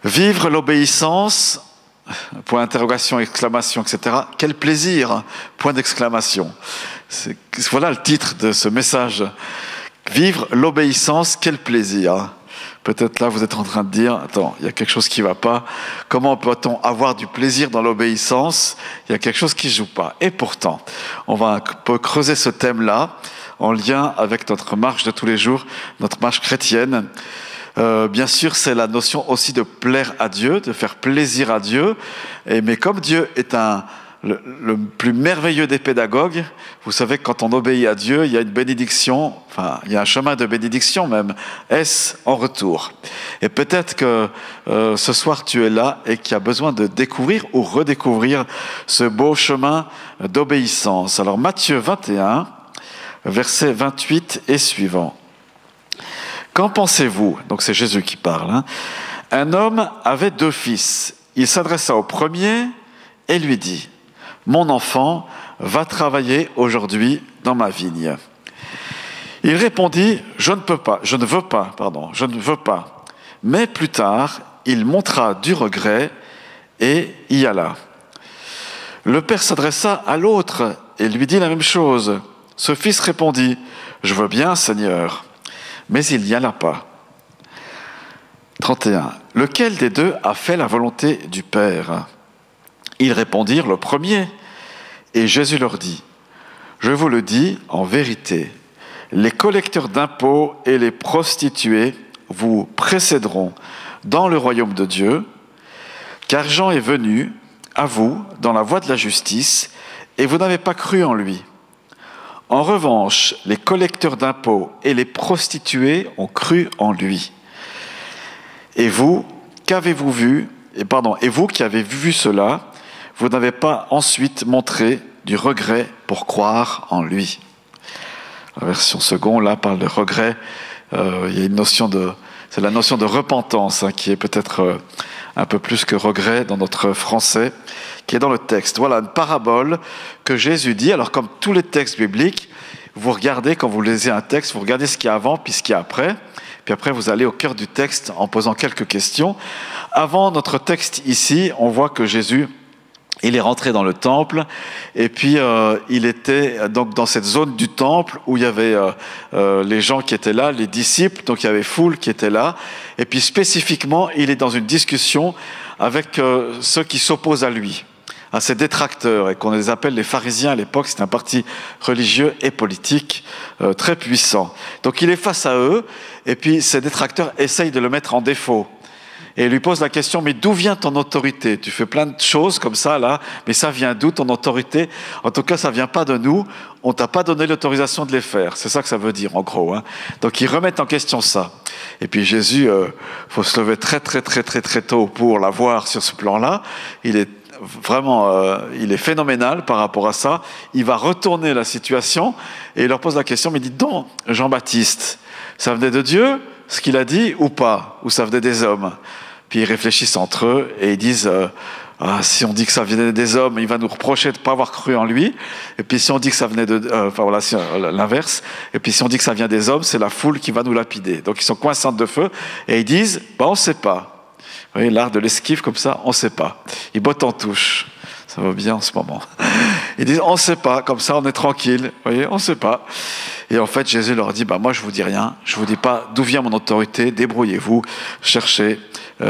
Vivre l'obéissance, point d'interrogation, exclamation, etc. Quel plaisir, point d'exclamation. Voilà le titre de ce message. Vivre l'obéissance, quel plaisir. Peut-être là, vous êtes en train de dire, attends, il y a quelque chose qui ne va pas. Comment peut-on avoir du plaisir dans l'obéissance? Il y a quelque chose qui ne joue pas. Et pourtant, on va un peu creuser ce thème-là en lien avec notre marche de tous les jours, notre marche chrétienne. Bien sûr, c'est la notion aussi de plaire à Dieu, de faire plaisir à Dieu. Mais comme Dieu est le plus merveilleux des pédagogues, vous savez que quand on obéit à Dieu, il y a une bénédiction, enfin, il y a un chemin de bénédiction même, est-ce en retour. Et peut-être que ce soir tu es là et qui a besoin de découvrir ou redécouvrir ce beau chemin d'obéissance. Alors Matthieu 21, verset 28 et suivant. Qu'en pensez-vous? Donc c'est Jésus qui parle. Un homme avait 2 fils. Il s'adressa au premier et lui dit: mon enfant, va travailler aujourd'hui dans ma vigne. Il répondit: je ne veux pas. Mais plus tard, il montra du regret et y alla. Le père s'adressa à l'autre et lui dit la même chose. Ce fils répondit: je veux bien, Seigneur. Mais il n'y alla pas. 31. Lequel des 2 a fait la volonté du Père? Ils répondirent: le premier. Et Jésus leur dit: je vous le dis en vérité, les collecteurs d'impôts et les prostituées vous précéderont dans le royaume de Dieu, car Jean est venu à vous dans la voie de la justice, et vous n'avez pas cru en lui. En revanche, les collecteurs d'impôts et les prostituées ont cru en lui. Et vous, qu'avez-vous vu? Et vous qui avez vu cela, vous n'avez pas ensuite montré du regret pour croire en lui. La version seconde, là, parle de regret. Il y a une notion c'est la notion de repentance qui est peut-être un peu plus que regret dans notre français, qui est dans le texte. Voilà une parabole que Jésus dit. Alors, comme tous les textes bibliques, vous regardez, quand vous lisez un texte, vous regardez ce qu'il y a avant puis ce qu'il y a après. Puis après, vous allez au cœur du texte en posant quelques questions. Avant notre texte ici, on voit que Jésus, il est rentré dans le temple et puis il était donc dans cette zone du temple où il y avait les gens qui étaient là, les disciples, donc il y avait foule qui était là. Et puis spécifiquement, il est dans une discussion avec ceux qui s'opposent à lui, à ses détracteurs, et qu'on les appelle les pharisiens à l'époque. C'est un parti religieux et politique très puissant. Donc il est face à eux et puis ses détracteurs essayent de le mettre en défaut. Et il lui pose la question: mais d'où vient ton autorité? Tu fais plein de choses comme ça, là, mais ça vient d'où ton autorité? En tout cas, ça vient pas de nous. On t'a pas donné l'autorisation de les faire. C'est ça que ça veut dire, en gros. Donc, ils remettent en question ça. Et puis Jésus, faut se lever très tôt pour l'avoir sur ce plan-là. Il est vraiment, il est phénoménal par rapport à ça. Il va retourner la situation et il leur pose la question: mais dites donc, Jean-Baptiste, ça venait de Dieu, ce qu'il a dit, ou pas? Ou ça venait des hommes? Puis ils réfléchissent entre eux et ils disent si on dit que ça venait des hommes, il va nous reprocher de ne pas avoir cru en lui. Et puis si on dit que ça venait l'inverse. Et puis si on dit que ça vient des hommes, c'est la foule qui va nous lapider. Donc ils sont coincés de feu et ils disent on ne sait pas. Vous voyez, l'art de l'esquive comme ça, on ne sait pas. Ils bottent en touche. Ça va bien en ce moment. Ils disent on ne sait pas, comme ça on est tranquille. Vous voyez, on ne sait pas. Et en fait, Jésus leur dit moi je vous dis rien, je vous dis pas d'où vient mon autorité, débrouillez-vous, cherchez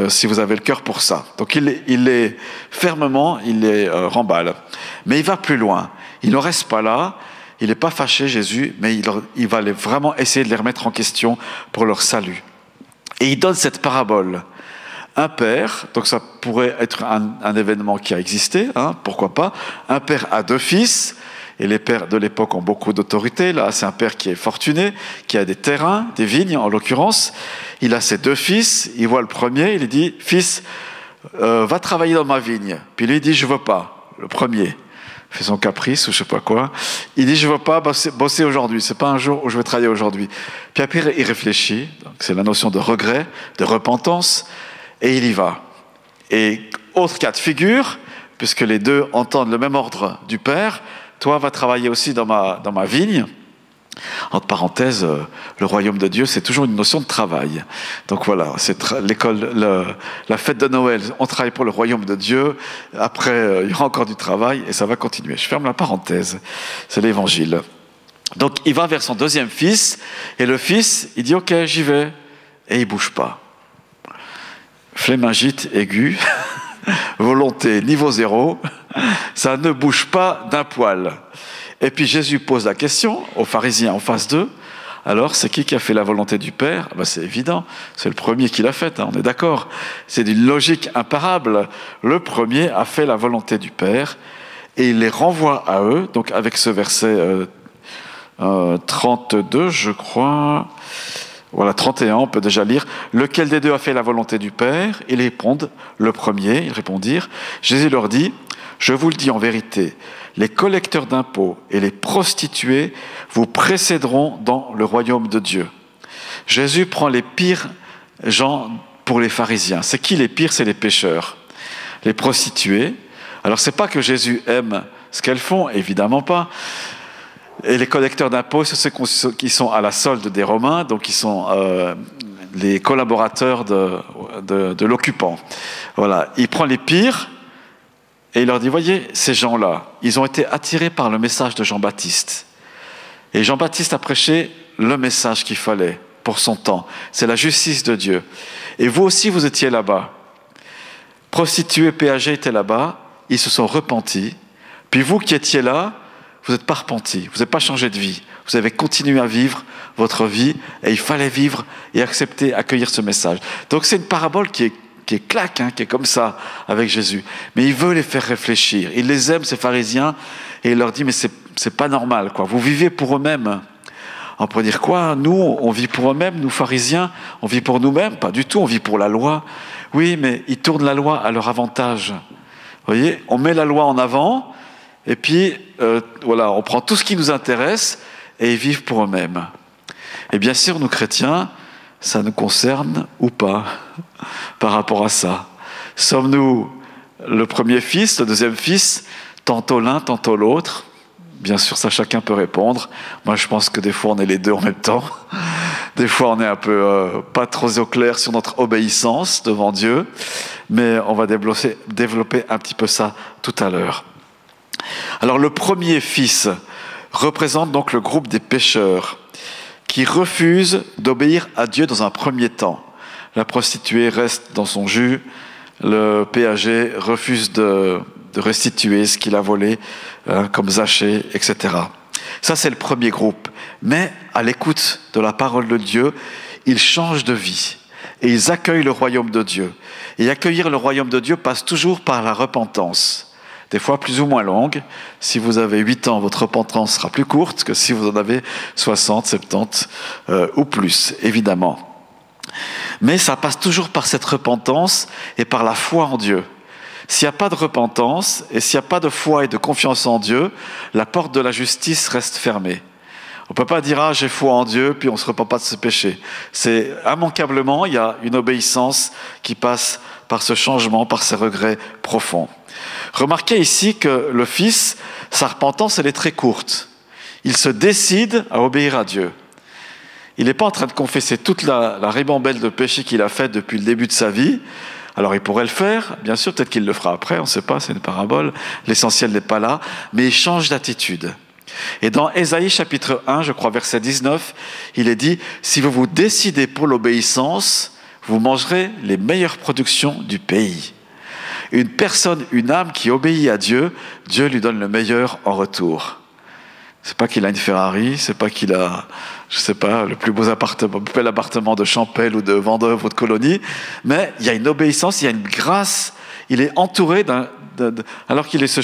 si vous avez le cœur pour ça. Donc il les fermement, il les remballe. Mais il va plus loin. Il ne reste pas là. Il n'est pas fâché, Jésus, mais il va vraiment essayer de les remettre en question pour leur salut. Et il donne cette parabole. Un père, donc ça pourrait être un événement qui a existé, pourquoi pas. Un père a 2 fils. Et les pères de l'époque ont beaucoup d'autorité. Là, c'est un père qui est fortuné, qui a des terrains, des vignes en l'occurrence. Il a ses 2 fils. Il voit le premier, il lui dit: fils, va travailler dans ma vigne. Puis lui, il dit: je veux pas. Le premier fait son caprice ou je sais pas quoi. Il dit: je veux pas bosser aujourd'hui. C'est pas un jour où je vais travailler aujourd'hui. Puis après, il réfléchit. Donc, c'est la notion de regret, de repentance. Et il y va. Et autre cas de figure, puisque les 2 entendent le même ordre du père: toi, va travailler aussi dans ma vigne. Entre parenthèses, le royaume de Dieu, c'est toujours une notion de travail. Donc voilà, c'est la fête de Noël, on travaille pour le royaume de Dieu. Après, il y aura encore du travail et ça va continuer. Je ferme la parenthèse. C'est l'évangile. Donc il va vers son deuxième fils et le fils, il dit « Ok, j'y vais ». Et il bouge pas. Flémingite aiguë, volonté niveau 0, ça ne bouge pas d'un poil. Et puis Jésus pose la question aux pharisiens en face d'eux. Alors, c'est qui a fait la volonté du Père ? C'est évident, c'est le premier qui l'a faite, on est d'accord. C'est d'une logique imparable. Le premier a fait la volonté du Père et il les renvoie à eux, donc avec ce verset 32, je crois. Voilà, 31, on peut déjà lire. « Lequel des deux a fait la volonté du Père ?» Ils répondent, le premier, ils répondirent. Jésus leur dit, « Je vous le dis en vérité, les collecteurs d'impôts et les prostituées vous précéderont dans le royaume de Dieu. » Jésus prend les pires gens pour les pharisiens. C'est qui les pires ? C'est les pécheurs, les prostituées. Alors, c'est pas que Jésus aime ce qu'elles font, évidemment pas. Et les collecteurs d'impôts, c'est ceux qui sont à la solde des Romains, donc ils sont les collaborateurs de l'occupant. Voilà, il prend les pires et il leur dit, voyez, ces gens-là, ils ont été attirés par le message de Jean-Baptiste. Et Jean-Baptiste a prêché le message qu'il fallait pour son temps. C'est la justice de Dieu. Et vous aussi, vous étiez là-bas. Prostituées, péagers étaient là-bas, ils se sont repentis. Puis vous qui étiez là, vous n'êtes pas repentis, vous n'avez pas changé de vie. Vous avez continué à vivre votre vie et il fallait vivre et accepter, accueillir ce message. Donc c'est une parabole qui est claque, qui est comme ça avec Jésus. Mais il veut les faire réfléchir. Il les aime, ces pharisiens, et il leur dit, mais c'est pas normal, quoi. Vous vivez pour eux-mêmes. On pourrait dire quoi ? Nous, on vit pour eux-mêmes, nous pharisiens, on vit pour nous-mêmes ? Pas du tout, on vit pour la loi. Oui, mais ils tournent la loi à leur avantage. Vous voyez, on met la loi en avant, et puis, voilà, on prend tout ce qui nous intéresse et ils vivent pour eux-mêmes. Et bien sûr, nous chrétiens, ça nous concerne ou pas par rapport à ça. Sommes-nous le premier fils, le deuxième fils, tantôt l'un, tantôt l'autre ? Bien sûr, ça chacun peut répondre. Moi, je pense que des fois, on est les deux en même temps. Des fois, on est un peu pas trop au clair sur notre obéissance devant Dieu. Mais on va développer un petit peu ça tout à l'heure. Alors le premier fils représente donc le groupe des pécheurs qui refusent d'obéir à Dieu dans un premier temps. La prostituée reste dans son jus, le péager refuse de restituer ce qu'il a volé, comme Zachée, etc. Ça c'est le premier groupe. Mais à l'écoute de la parole de Dieu, ils changent de vie et ils accueillent le royaume de Dieu. Et accueillir le royaume de Dieu passe toujours par la repentance. Des fois plus ou moins longue. Si vous avez 8 ans, votre repentance sera plus courte que si vous en avez 60, 70 ou plus, évidemment. Mais ça passe toujours par cette repentance et par la foi en Dieu. S'il n'y a pas de repentance et s'il n'y a pas de foi et de confiance en Dieu, la porte de la justice reste fermée. On ne peut pas dire « Ah, j'ai foi en Dieu », puis on ne se repent pas de ce péché. C'est immanquablement, il y a une obéissance qui passe par ce changement, par ces regrets profonds. Remarquez ici que le fils, sa repentance, elle est très courte. Il se décide à obéir à Dieu. Il n'est pas en train de confesser toute la ribambelle de péchés qu'il a fait depuis le début de sa vie. Alors il pourrait le faire, bien sûr, peut-être qu'il le fera après, on ne sait pas, c'est une parabole, l'essentiel n'est pas là, mais il change d'attitude. Et dans Ésaïe chapitre 1, je crois verset 19, il est dit « Si vous vous décidez pour l'obéissance, vous mangerez les meilleures productions du pays. » Une personne, une âme qui obéit à Dieu, Dieu lui donne le meilleur en retour. C'est pas qu'il a une Ferrari, c'est pas qu'il a, je sais pas, le plus beau appartement de Champel ou de Vendôme ou de Colonie, mais il y a une obéissance, il y a une grâce, il est entouré alors qu'il est sur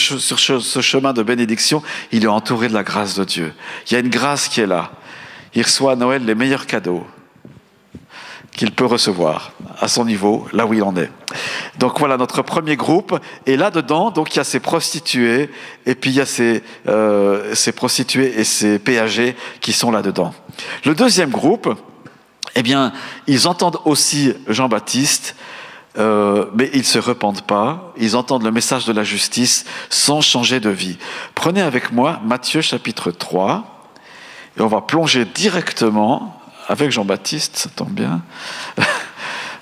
ce chemin de bénédiction, il est entouré de la grâce de Dieu. Il y a une grâce qui est là. Il reçoit à Noël les meilleurs cadeaux qu'il peut recevoir à son niveau, là où il en est. Donc voilà notre premier groupe. Et là-dedans, donc il y a ces prostituées, et puis il y a ces prostituées et ces péagers qui sont là-dedans. Le deuxième groupe, eh bien, ils entendent aussi Jean-Baptiste, mais ils ne se repentent pas. Ils entendent le message de la justice sans changer de vie. Prenez avec moi Matthieu chapitre 3, Et on va plonger directement, avec Jean-Baptiste, ça tombe bien,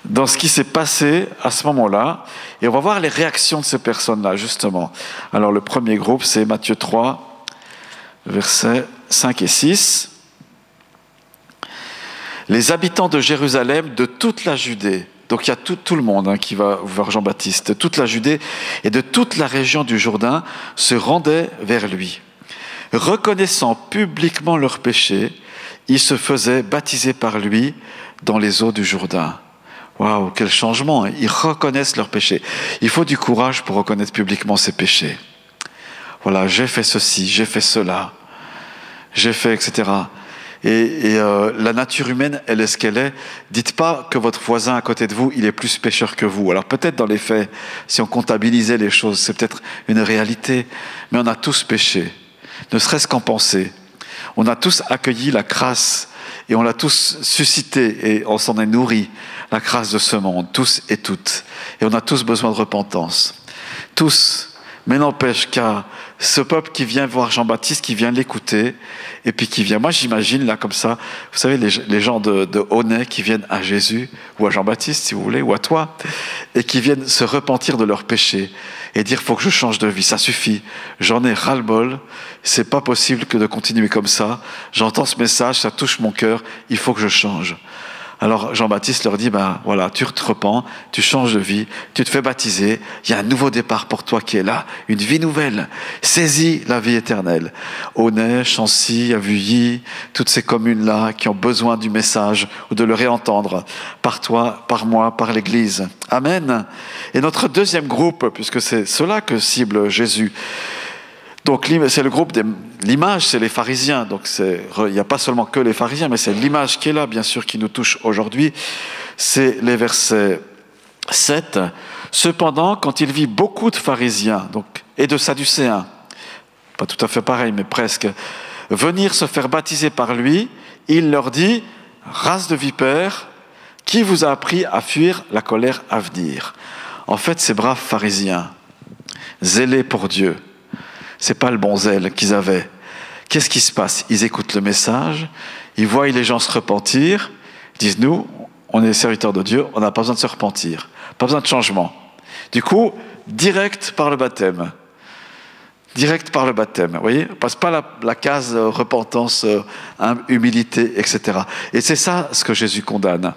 dans ce qui s'est passé à ce moment-là. Et on va voir les réactions de ces personnes-là, justement. Alors, le premier groupe, c'est Matthieu 3, versets 5 et 6. Les habitants de Jérusalem, de toute la Judée, donc il y a tout le monde qui va voir Jean-Baptiste, toute la Judée et de toute la région du Jourdain se rendaient vers lui. Reconnaissant publiquement leurs péchés, ils se faisaient baptiser par lui dans les eaux du Jourdain. Waouh, quel changement! Ils reconnaissent leurs péchés. Il faut du courage pour reconnaître publiquement ses péchés. Voilà, j'ai fait ceci, j'ai fait cela, j'ai fait, etc. Et la nature humaine, elle est ce qu'elle est. Dites pas que votre voisin à côté de vous, il est plus pécheur que vous. Alors peut-être dans les faits, si on comptabilisait les choses, c'est peut-être une réalité, mais on a tous péché, ne serait-ce qu'en pensée. On a tous accueilli la grâce et on l'a tous suscité et on s'en est nourri, la grâce de ce monde, tous et toutes. Et on a tous besoin de repentance. Tous. Mais n'empêche qu'à ce peuple qui vient voir Jean-Baptiste, qui vient l'écouter, et puis qui vient, moi j'imagine là comme ça, vous savez les gens de Honnay qui viennent à Jésus, ou à Jean-Baptiste si vous voulez, ou à toi, et qui viennent se repentir de leurs péchés, et dire faut que je change de vie, ça suffit, j'en ai ras-le-bol, c'est pas possible que de continuer comme ça, j'entends ce message, ça touche mon cœur, il faut que je change. Alors Jean-Baptiste leur dit, voilà, tu te repens, tu changes de vie, tu te fais baptiser, il y a un nouveau départ pour toi qui est là, une vie nouvelle. Saisis la vie éternelle. Honnay, Chancy, Avuilly, toutes ces communes-là qui ont besoin du message ou de le réentendre, par toi, par moi, par l'Église. Amen. Et notre deuxième groupe, puisque c'est cela que cible Jésus, donc c'est le groupe l'image, c'est les pharisiens. Donc il n'y a pas seulement que les pharisiens, mais c'est l'image qui est là, bien sûr, qui nous touche aujourd'hui. C'est les versets 7. Cependant, quand il vit beaucoup de pharisiens et de sadducéens, pas tout à fait pareil, mais presque, venir se faire baptiser par lui, il leur dit, race de vipères, qui vous a appris à fuir la colère à venir? En fait, ces braves pharisiens, zélés pour Dieu, c'est pas le bon zèle qu'ils avaient. Qu'est-ce qui se passe? Ils écoutent le message, ils voient les gens se repentir, ils disent, nous, on est serviteurs de Dieu, on n'a pas besoin de se repentir, pas besoin de changement. Du coup, direct par le baptême. Direct par le baptême, vous voyez? On passe pas la case repentance, humilité, etc. Et c'est ça ce que Jésus condamne.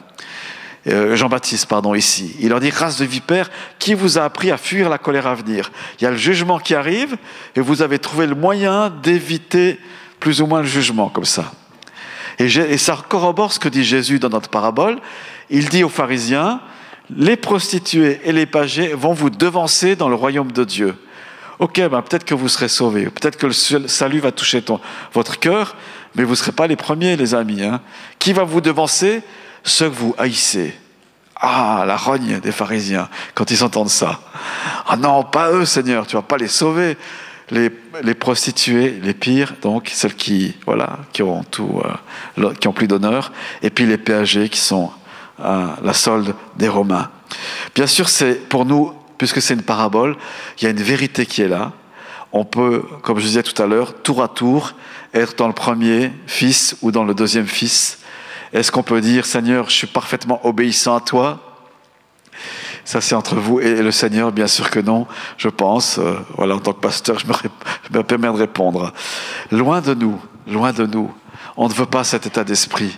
Jean-Baptiste, ici. Il leur dit, race de vipères, qui vous a appris à fuir la colère à venir? Il y a le jugement qui arrive et vous avez trouvé le moyen d'éviter plus ou moins le jugement, comme ça. Et ça corrobore ce que dit Jésus dans notre parabole. Il dit aux pharisiens, les prostituées et les pagés vont vous devancer dans le royaume de Dieu. Ok, peut-être que vous serez sauvés, peut-être que le salut va toucher votre cœur, mais vous ne serez pas les premiers, les amis. Qui va vous devancer? Ceux que vous haïssez. Ah, la rogne des pharisiens, quand ils entendent ça. Ah non, pas eux, Seigneur, tu ne vas pas les sauver. Les prostituées, les pires, donc celles qui ont qui ont plus d'honneur, et puis les péagés qui sont la solde des Romains. Bien sûr, c'est pour nous, puisque c'est une parabole, il y a une vérité qui est là. On peut, comme je disais tout à l'heure, tour à tour, être dans le premier fils ou dans le deuxième fils. Est-ce qu'on peut dire, Seigneur, je suis parfaitement obéissant à toi? Ça, c'est entre vous et le Seigneur, bien sûr que non, je pense. En tant que pasteur, je me permets de répondre. Loin de nous, on ne veut pas cet état d'esprit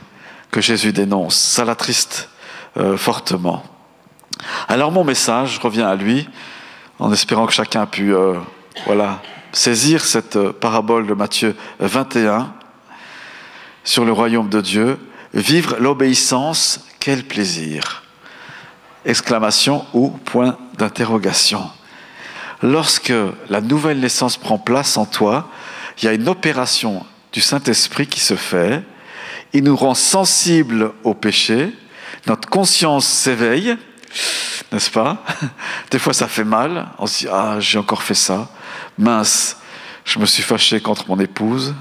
que Jésus dénonce. Ça l'attriste fortement. Alors mon message, je reviens à lui, en espérant que chacun a pu saisir cette parabole de Matthieu 21 sur le royaume de Dieu. Vivre l'obéissance, quel plaisir! Exclamation ou point d'interrogation. Lorsque la nouvelle naissance prend place en toi, il y a une opération du Saint-Esprit qui se fait. Il nous rend sensibles au péché. Notre conscience s'éveille, n'est-ce pas? Des fois, ça fait mal. On se dit, j'ai encore fait ça. Mince, je me suis fâché contre mon épouse.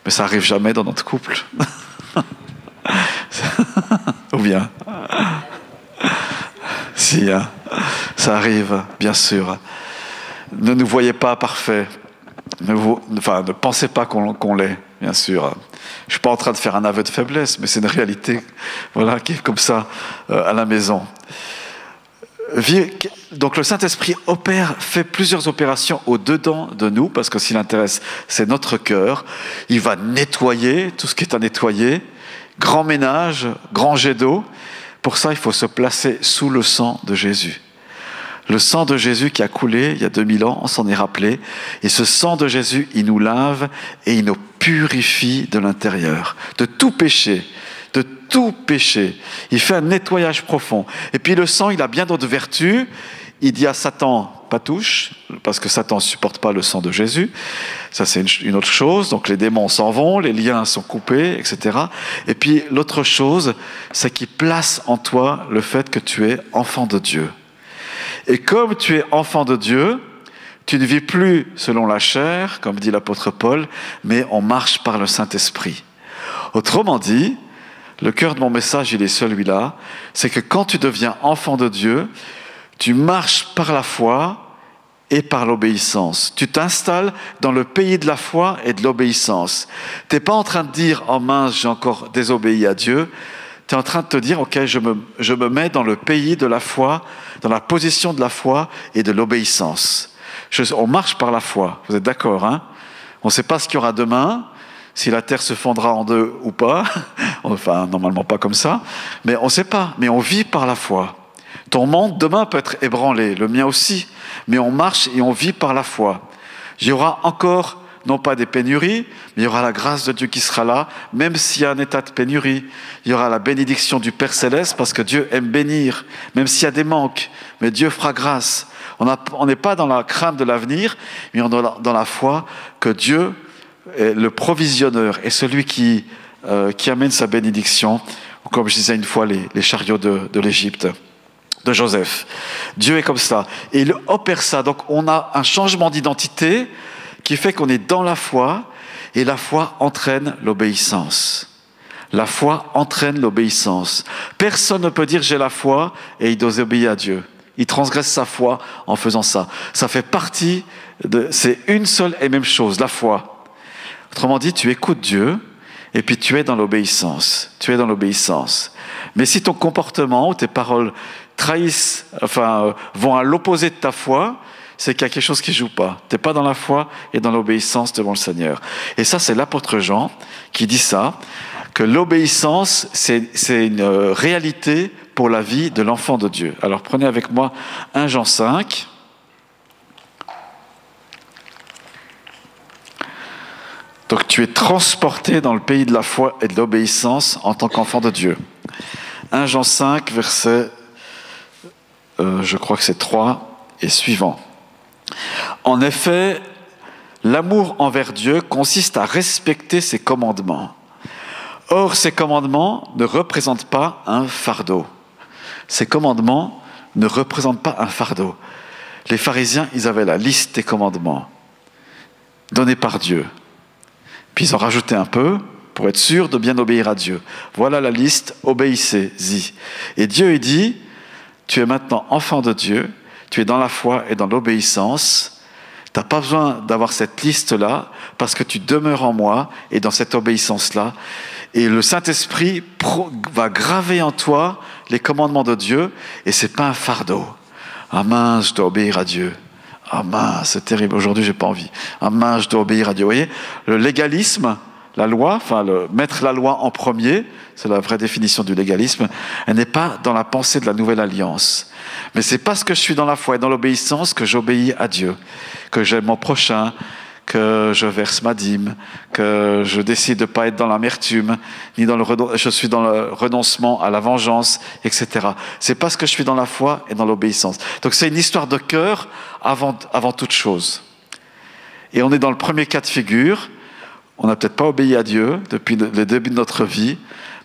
Mais ça n'arrive jamais dans notre couple. Ou bien si, ça arrive, bien sûr. Ne voyez pas parfait. Ne pensez pas qu'on l'est, bien sûr. Je ne suis pas en train de faire un aveu de faiblesse, mais c'est une réalité, voilà, qui est comme ça à la maison. Donc le Saint-Esprit fait plusieurs opérations au-dedans de nous, parce que ce qui l'intéresse, c'est notre cœur. Il va nettoyer tout ce qui est à nettoyer, grand ménage, grand jet d'eau. Pour ça, il faut se placer sous le sang de Jésus. Le sang de Jésus qui a coulé il y a 2000 ans, on s'en est rappelé. Et ce sang de Jésus, il nous lave et il nous purifie de l'intérieur, de tout péché. De tout péché. Il fait un nettoyage profond. Et puis le sang, il a bien d'autres vertus. Il dit à Satan, pas touche, parce que Satan ne supporte pas le sang de Jésus. Ça, c'est une autre chose. Donc les démons s'en vont, les liens sont coupés, etc. Et puis l'autre chose, c'est qu'il place en toi le fait que tu es enfant de Dieu. Et comme tu es enfant de Dieu, tu ne vis plus selon la chair, comme dit l'apôtre Paul, mais on marche par le Saint-Esprit. Autrement dit, le cœur de mon message, il est celui-là, c'est que quand tu deviens enfant de Dieu, tu marches par la foi et par l'obéissance. Tu t'installes dans le pays de la foi et de l'obéissance. Tu n'es pas en train de dire « Oh mince, j'ai encore désobéi à Dieu ». Tu es en train de te dire « Ok, je me mets dans le pays de la foi, dans la position de la foi et de l'obéissance ». On marche par la foi, vous êtes d'accord, hein? On ne sait pas ce qu'il y aura demain, si la terre se fondra en deux ou pas, enfin normalement pas comme ça, mais on ne sait pas, mais on vit par la foi. Ton monde demain peut être ébranlé, le mien aussi, mais on marche et on vit par la foi. Il y aura encore, non pas des pénuries, mais il y aura la grâce de Dieu qui sera là, même s'il y a un état de pénurie. Il y aura la bénédiction du Père Céleste, parce que Dieu aime bénir, même s'il y a des manques, mais Dieu fera grâce. On n'est pas dans la crainte de l'avenir, mais on est dans la foi que Dieu est le provisionneur et celui qui amène sa bénédiction, comme je disais une fois, les chariots de l'Égypte, de Joseph. Dieu est comme ça. Et il opère ça. Donc on a un changement d'identité qui fait qu'on est dans la foi, et la foi entraîne l'obéissance. La foi entraîne l'obéissance. Personne ne peut dire j'ai la foi et il doit obéir à Dieu. Il transgresse sa foi en faisant ça. Ça fait partie c'est une seule et même chose, la foi. Autrement dit, tu écoutes Dieu et puis tu es dans l'obéissance. Tu es dans l'obéissance. Mais si ton comportement ou tes paroles trahissent, vont à l'opposé de ta foi, c'est qu'il y a quelque chose qui ne joue pas. Tu n'es pas dans la foi et dans l'obéissance devant le Seigneur. Et ça, c'est l'apôtre Jean qui dit ça, que l'obéissance, c'est une réalité pour la vie de l'enfant de Dieu. Alors prenez avec moi 1 Jean 5. Donc tu es transporté dans le pays de la foi et de l'obéissance en tant qu'enfant de Dieu. 1 Jean 5, verset, je crois que c'est 3 et suivant. En effet, l'amour envers Dieu consiste à respecter ses commandements. Or, ces commandements ne représentent pas un fardeau. Ces commandements ne représentent pas un fardeau. Les pharisiens, ils avaient la liste des commandements donnés par Dieu. Puis ils en rajoutaient un peu pour être sûr de bien obéir à Dieu. Voilà la liste, obéissez-y. Et Dieu, il dit, tu es maintenant enfant de Dieu, tu es dans la foi et dans l'obéissance. Tu n'as pas besoin d'avoir cette liste-là parce que tu demeures en moi et dans cette obéissance-là. Et le Saint-Esprit va graver en toi les commandements de Dieu et ce n'est pas un fardeau. Ah mince, je dois obéir à Dieu. Ah mince, c'est terrible, aujourd'hui j'ai pas envie. Ah mince, je dois obéir à Dieu. Vous voyez, le légalisme, la loi, mettre la loi en premier, c'est la vraie définition du légalisme, elle n'est pas dans la pensée de la nouvelle alliance. Mais c'est parce que je suis dans la foi et dans l'obéissance que j'obéis à Dieu, que j'aime mon prochain, que je verse ma dîme, que je décide de ne pas être dans l'amertume, ni je suis dans le renoncement à la vengeance, etc. C'est parce que je suis dans la foi et dans l'obéissance. Donc c'est une histoire de cœur avant toute chose. Et on est dans le premier cas de figure. On n'a peut-être pas obéi à Dieu depuis le début de notre vie,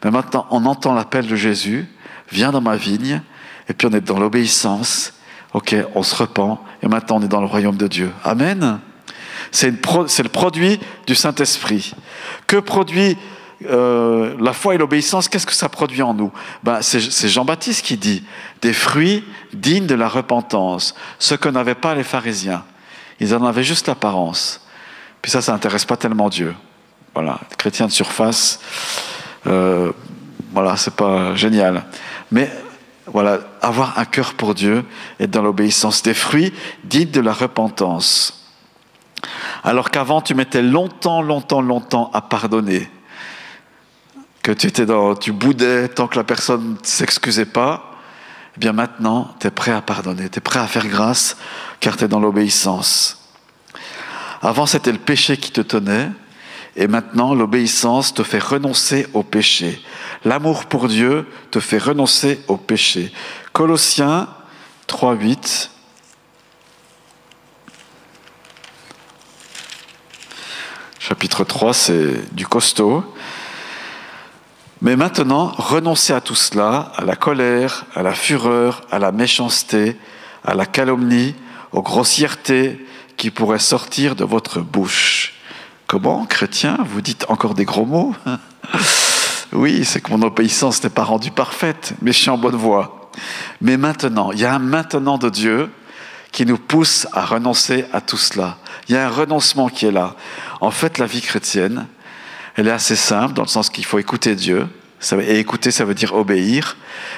mais maintenant on entend l'appel de Jésus, viens dans ma vigne, et puis on est dans l'obéissance. Ok, on se repent, et maintenant on est dans le royaume de Dieu. Amen. C'est le produit du Saint-Esprit. Que produit la foi et l'obéissance? Qu'est-ce que ça produit en nous? C'est Jean-Baptiste qui dit des fruits dignes de la repentance, ce que n'avaient pas les pharisiens. Ils en avaient juste l'apparence. Puis ça n'intéresse pas tellement Dieu. voilà, chrétien de surface, voilà, c'est pas génial. Mais voilà, avoir un cœur pour Dieu, être dans l'obéissance, des fruits dignes de la repentance. Alors qu'avant, tu mettais longtemps à pardonner, que tu boudais tant que la personne ne s'excusait pas, eh bien maintenant, tu es prêt à pardonner, tu es prêt à faire grâce, car tu es dans l'obéissance. Avant, c'était le péché qui te tenait, et maintenant, l'obéissance te fait renoncer au péché. L'amour pour Dieu te fait renoncer au péché. Colossiens 3:8. Chapitre 3, c'est du costaud. Mais maintenant, renoncez à tout cela, à la colère, à la fureur, à la méchanceté, à la calomnie, aux grossièretés qui pourraient sortir de votre bouche. Comment, chrétien, vous dites encore des gros mots? Oui, c'est que mon obéissance n'est pas rendue parfaite, mais je suis en bonne voie. Mais maintenant, il y a un maintenant de Dieu qui nous pousse à renoncer à tout cela. Il y a un renoncement qui est là. En fait, la vie chrétienne, elle est assez simple, dans le sens qu'il faut écouter Dieu. Et écouter, ça veut dire obéir,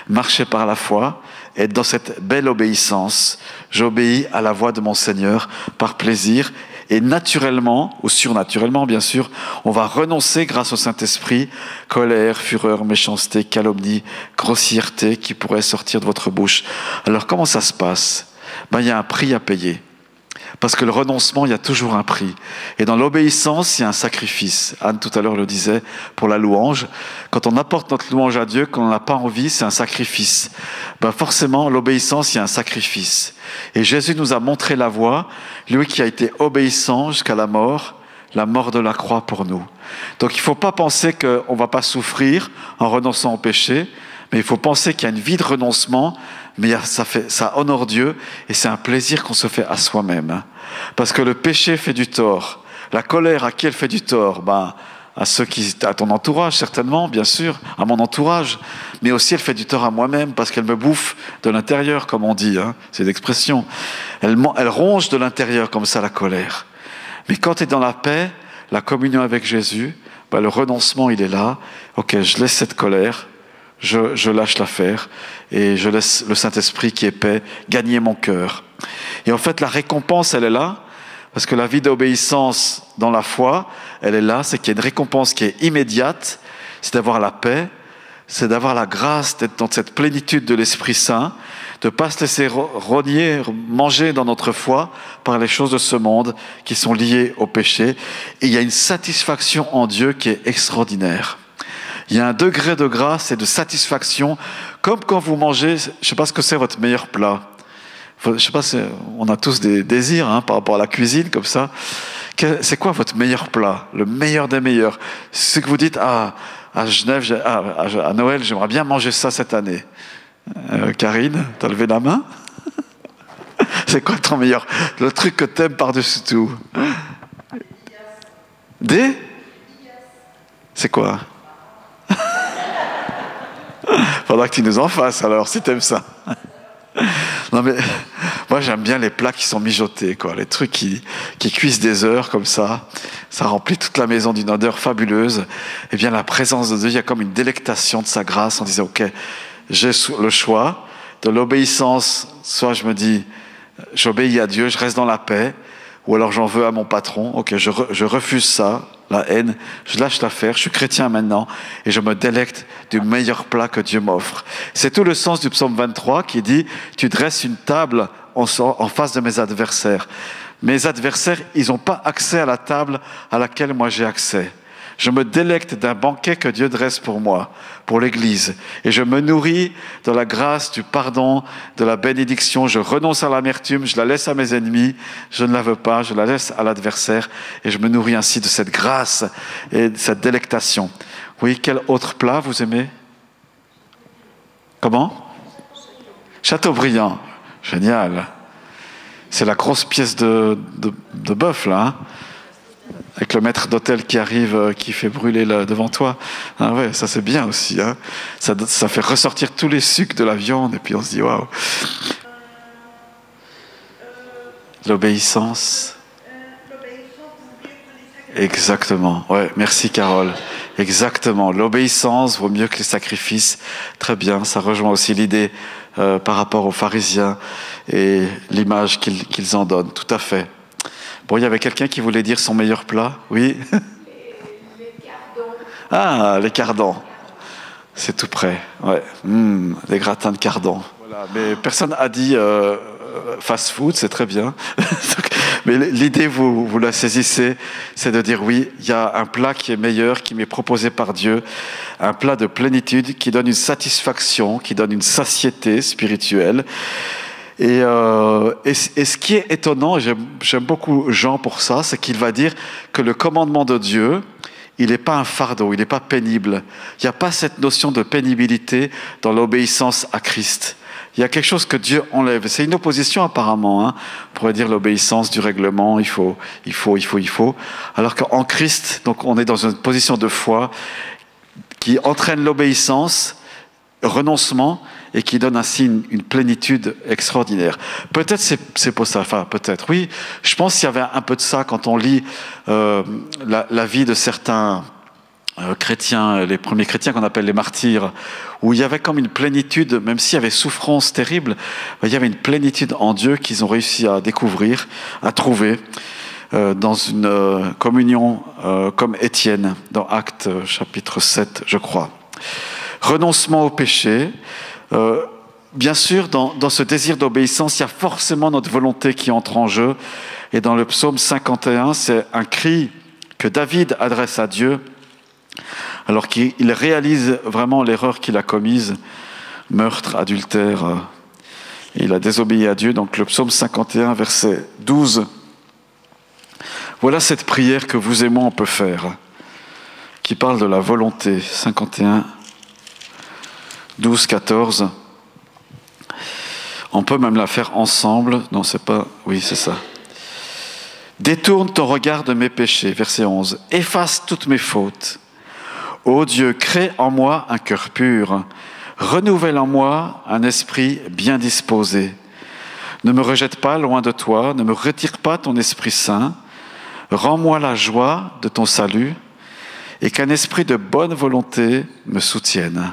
marcher par la foi, être dans cette belle obéissance. J'obéis à la voix de mon Seigneur par plaisir. Et naturellement, ou surnaturellement bien sûr, on va renoncer grâce au Saint-Esprit, colère, fureur, méchanceté, calomnie, grossièreté qui pourraient sortir de votre bouche. Alors comment ça se passe? Il y a un prix à payer. Parce que le renoncement, il y a toujours un prix. Et dans l'obéissance, il y a un sacrifice. Anne, tout à l'heure, le disait pour la louange. Quand on apporte notre louange à Dieu, quand on n'a pas envie, c'est un sacrifice. Forcément, l'obéissance, il y a un sacrifice. Et Jésus nous a montré la voie, lui qui a été obéissant jusqu'à la mort de la croix pour nous. Donc il ne faut pas penser qu'on ne va pas souffrir en renonçant au péché, mais il faut penser qu'il y a une vie de renoncement, mais ça honore Dieu et c'est un plaisir qu'on se fait à soi-même. Parce que le péché fait du tort. La colère, à qui elle fait du tort? À ton entourage, certainement, bien sûr, à mon entourage. Mais aussi, elle fait du tort à moi-même parce qu'elle me bouffe de l'intérieur, comme on dit. C'est l'expression. Elle ronge de l'intérieur, comme ça, la colère. Mais quand tu es dans la paix, la communion avec Jésus, le renoncement, il est là. Ok, je laisse cette colère. Je lâche l'affaire et je laisse le Saint-Esprit qui est paix gagner mon cœur. Et en fait, la récompense, elle est là, parce que la vie d'obéissance dans la foi, elle est là, c'est qu'il y a une récompense qui est immédiate, c'est d'avoir la paix, c'est d'avoir la grâce d'être dans cette plénitude de l'Esprit Saint, de ne pas se laisser manger dans notre foi par les choses de ce monde qui sont liées au péché. Et il y a une satisfaction en Dieu qui est extraordinaire. Il y a un degré de grâce et de satisfaction, comme quand vous mangez, je ne sais pas ce que c'est votre meilleur plat. Je ne sais pas, on a tous des désirs par rapport à la cuisine, comme ça. C'est quoi votre meilleur plat? Le meilleur des meilleurs? C'est ce que vous dites, à Genève, à Noël, j'aimerais bien manger ça cette année. Karine, tu as levé la main? C'est quoi ton meilleur? Le truc que tu aimes par-dessus tout? C'est quoi? Faudra que tu nous en fasses alors, si t'aimes ça. Non mais, moi j'aime bien les plats qui sont mijotés, quoi. Les trucs qui cuisent des heures comme ça. Ça remplit toute la maison d'une odeur fabuleuse. Et bien la présence de Dieu, il y a comme une délectation de sa grâce. On disait, ok, j'ai le choix de l'obéissance. Soit je me dis, j'obéis à Dieu, je reste dans la paix. Ou alors j'en veux à mon patron. Ok, je refuse ça. La haine, je lâche l'affaire, je suis chrétien maintenant et je me délecte du meilleur plat que Dieu m'offre. C'est tout le sens du psaume 23 qui dit « Tu dresses une table en face de mes adversaires. » Mes adversaires, ils n'ont pas accès à la table à laquelle moi j'ai accès. Je me délecte d'un banquet que Dieu dresse pour moi, pour l'Église. Et je me nourris de la grâce, du pardon, de la bénédiction. Je renonce à l'amertume, je la laisse à mes ennemis. Je ne la veux pas, je la laisse à l'adversaire. Et je me nourris ainsi de cette grâce et de cette délectation. Oui, quel autre plat vous aimez? Comment? Chateaubriand. Génial. C'est la grosse pièce de bœuf, là, avec le maître d'hôtel qui arrive, qui fait brûler devant toi. Ah ouais, ça c'est bien aussi. Ça fait ressortir tous les sucs de la viande et puis on se dit waouh. L'obéissance. Exactement. Ouais, merci Carole. Exactement. L'obéissance vaut mieux que les sacrifices. Très bien. Ça rejoint aussi l'idée par rapport aux pharisiens et l'image qu'ils en donnent. Tout à fait. Bon, il y avait quelqu'un qui voulait dire son meilleur plat. Oui. Les cardons. Ah, les cardons. C'est tout près. Ouais. Les gratins de cardons. Voilà. Mais personne n'a dit fast-food, c'est très bien. Mais l'idée, vous la saisissez, c'est de dire oui, il y a un plat qui est meilleur, qui m'est proposé par Dieu, un plat de plénitude qui donne une satisfaction, qui donne une satiété spirituelle. Et ce qui est étonnant, et j'aime beaucoup Jean pour ça, c'est qu'il va dire que le commandement de Dieu, il n'est pas un fardeau, il n'est pas pénible. Il n'y a pas cette notion de pénibilité dans l'obéissance à Christ. Il y a quelque chose que Dieu enlève. C'est une opposition apparemment. On pourrait dire l'obéissance du règlement, il faut. Alors qu'en Christ, donc on est dans une position de foi qui entraîne l'obéissance, renoncement, et qui donne ainsi une plénitude extraordinaire. Peut-être c'est pour ça, enfin peut-être, oui. Je pense qu'il y avait un peu de ça quand on lit la vie de certains chrétiens, les premiers chrétiens qu'on appelle les martyrs, où il y avait comme une plénitude, même s'il y avait souffrance terrible, il y avait une plénitude en Dieu qu'ils ont réussi à découvrir, à trouver dans une communion comme Étienne, dans Actes chapitre 7, je crois. Renoncement au péché. Bien sûr, dans ce désir d'obéissance, il y a forcément notre volonté qui entre en jeu. Et dans le psaume 51, c'est un cri que David adresse à Dieu, alors qu'il réalise vraiment l'erreur qu'il a commise, meurtre, adultère, il a désobéi à Dieu. Donc le psaume 51, verset 12. Voilà cette prière que vous et moi on peut faire, qui parle de la volonté. 51, 12, 14. On peut même la faire ensemble. Non, c'est pas... Oui, c'est ça. Détourne ton regard de mes péchés. Verset 11. Efface toutes mes fautes. Ô Dieu, crée en moi un cœur pur. Renouvelle en moi un esprit bien disposé. Ne me rejette pas loin de toi. Ne me retire pas ton Esprit Saint. Rends-moi la joie de ton salut et qu'un esprit de bonne volonté me soutienne.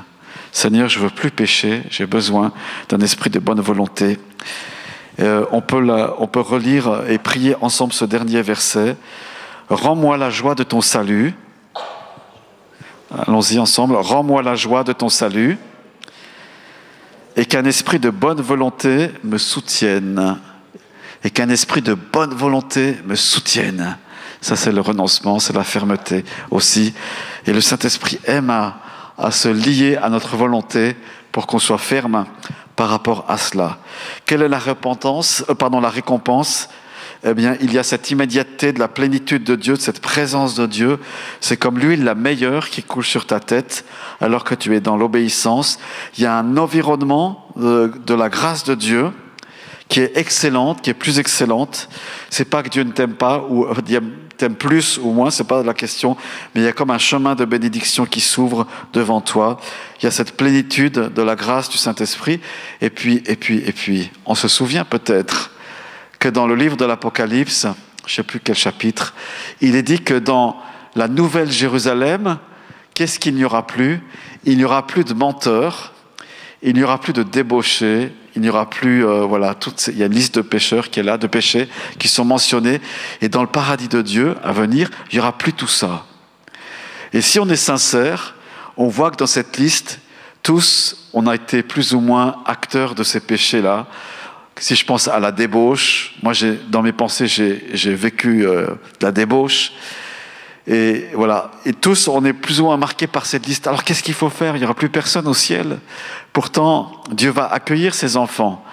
Seigneur, je ne veux plus pécher, j'ai besoin d'un esprit de bonne volonté. On peut relire et prier ensemble ce dernier verset. Rends-moi la joie de ton salut. Allons-y ensemble. Rends-moi la joie de ton salut et qu'un esprit de bonne volonté me soutienne. Et qu'un esprit de bonne volonté me soutienne. Ça, c'est le renoncement, c'est la fermeté aussi. Et le Saint-Esprit aime à se lier à notre volonté pour qu'on soit ferme par rapport à cela. Quelle est la récompense? Eh bien, il y a cette immédiateté de la plénitude de Dieu, de cette présence de Dieu. C'est comme l'huile la meilleure qui coule sur ta tête alors que tu es dans l'obéissance. Il y a un environnement de la grâce de Dieu qui est excellente, qui est plus excellente. C'est pas que Dieu ne t'aime pas ou t'aime plus ou moins, c'est pas la question, mais il y a comme un chemin de bénédiction qui s'ouvre devant toi. Il y a cette plénitude de la grâce du Saint-Esprit. Et puis, on se souvient peut-être que dans le livre de l'Apocalypse, je ne sais plus quel chapitre, il est dit que dans la nouvelle Jérusalem, qu'est-ce qu'il n'y aura plus? Il n'y aura plus de menteurs, il n'y aura plus de débauchés, il n'y aura plus, il y a une liste de pécheurs qui est là, de péchés qui sont mentionnés. Et dans le paradis de Dieu à venir, il n'y aura plus tout ça. Et si on est sincère, on voit que dans cette liste, tous, on a été plus ou moins acteurs de ces péchés-là. Si je pense à la débauche, moi, dans mes pensées, j'ai vécu de la débauche. Et voilà. Et tous, on est plus ou moins marqués par cette liste. Alors, qu'est-ce qu'il faut faire? Il n'y aura plus personne au ciel. Pourtant, Dieu va accueillir ses enfants.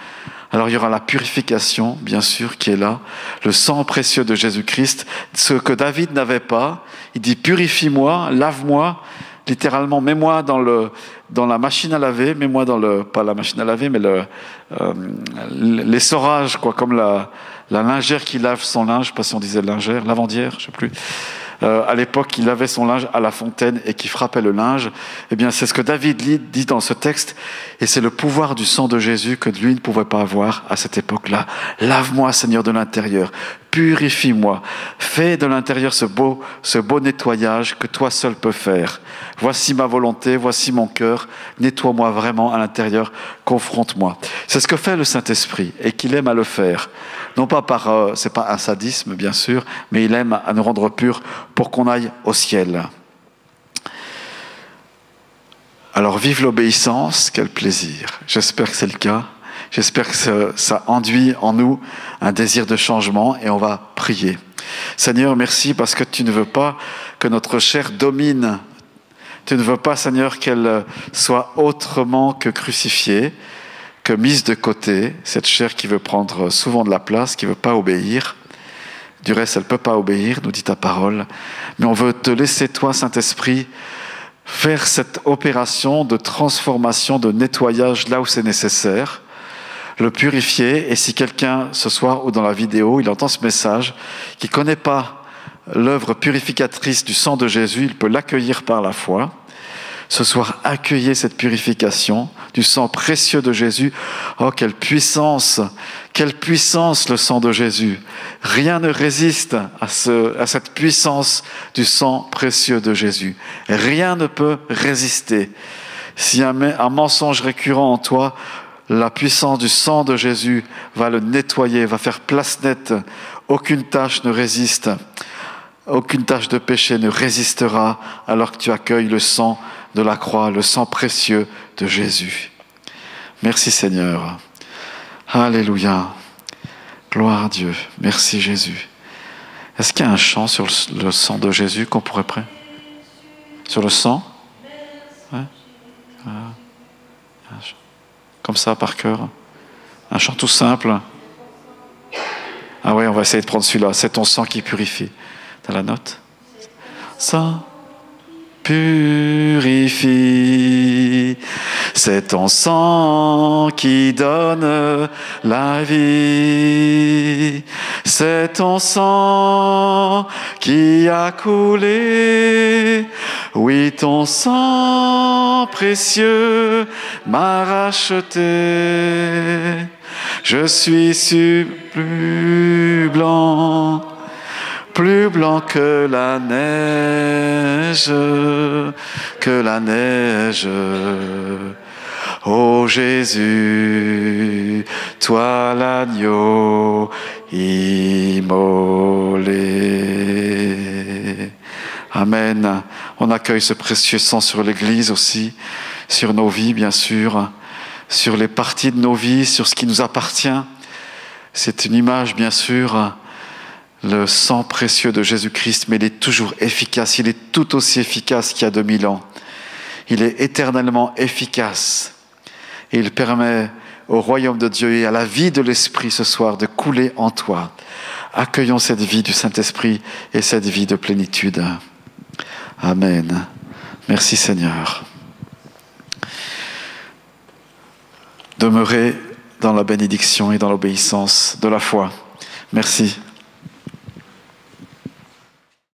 Alors, il y aura la purification, bien sûr, qui est là. Le sang précieux de Jésus-Christ. Ce que David n'avait pas. Il dit, purifie-moi, lave-moi. Littéralement, mets-moi dans la machine à laver. Mets-moi pas la machine à laver, mais l'essorage, quoi, comme la lingère qui lave son linge. Je ne sais pas si on disait lingère, lavandière, je ne sais plus. à l'époque, il lavait son linge à la fontaine et qui frappait le linge. Eh bien, c'est ce que David dit dans ce texte, et c'est le pouvoir du sang de Jésus que lui ne pouvait pas avoir à cette époque-là. Lave-moi, Seigneur, de l'intérieur, purifie-moi, fais de l'intérieur ce beau nettoyage que toi seul peux faire. Voici ma volonté, voici mon cœur, nettoie-moi vraiment à l'intérieur, confronte-moi. C'est ce que fait le Saint-Esprit et qu'il aime à le faire. Non pas c'est pas un sadisme bien sûr, mais il aime à nous rendre purs pour qu'on aille au ciel. Alors vive l'obéissance, quel plaisir. J'espère que c'est le cas. J'espère que ça induit en nous un désir de changement et on va prier. Seigneur, merci parce que tu ne veux pas que notre chair domine. Tu ne veux pas, Seigneur, qu'elle soit autrement que crucifiée, que mise de côté, cette chair qui veut prendre souvent de la place, qui ne veut pas obéir. Du reste, elle ne peut pas obéir, nous dit ta parole. Mais on veut te laisser, toi, Saint-Esprit, faire cette opération de transformation, de nettoyage là où c'est nécessaire, le purifier. Et si quelqu'un, ce soir ou dans la vidéo, il entend ce message, qui ne connaît pas l'œuvre purificatrice du sang de Jésus, il peut l'accueillir par la foi. Ce soir, accueillez cette purification du sang précieux de Jésus. Oh, quelle puissance le sang de Jésus. Rien ne résiste à cette puissance du sang précieux de Jésus. Rien ne peut résister. Si un mensonge récurrent en toi, la puissance du sang de Jésus va le nettoyer, va faire place nette. Aucune tâche ne résiste. Aucune tâche de péché ne résistera alors que tu accueilles le sang de la croix, le sang précieux de Jésus. Merci Seigneur. Alléluia. Gloire à Dieu. Merci Jésus. Est-ce qu'il y a un chant sur le sang de Jésus qu'on pourrait prendre? Sur le sang? Ouais. Comme ça, par cœur. Un chant tout simple. Ah oui, on va essayer de prendre celui-là. C'est ton sang qui purifie. T'as la note? Sang purifie, c'est ton sang qui donne la vie, c'est ton sang qui a coulé, oui ton sang précieux m'a racheté, je suis plus blanc que la neige, Ô Jésus, toi l'agneau immolé. Amen. On accueille ce précieux sang sur l'Église aussi, sur nos vies bien sûr, sur les parties de nos vies, sur ce qui nous appartient. C'est une image bien sûr, le sang précieux de Jésus-Christ, mais il est toujours efficace, il est tout aussi efficace qu'il y a 2000 ans. Il est éternellement efficace. Et il permet au royaume de Dieu et à la vie de l'Esprit ce soir de couler en toi. Accueillons cette vie du Saint-Esprit et cette vie de plénitude. Amen. Merci Seigneur. Demeurez dans la bénédiction et dans l'obéissance de la foi. Merci.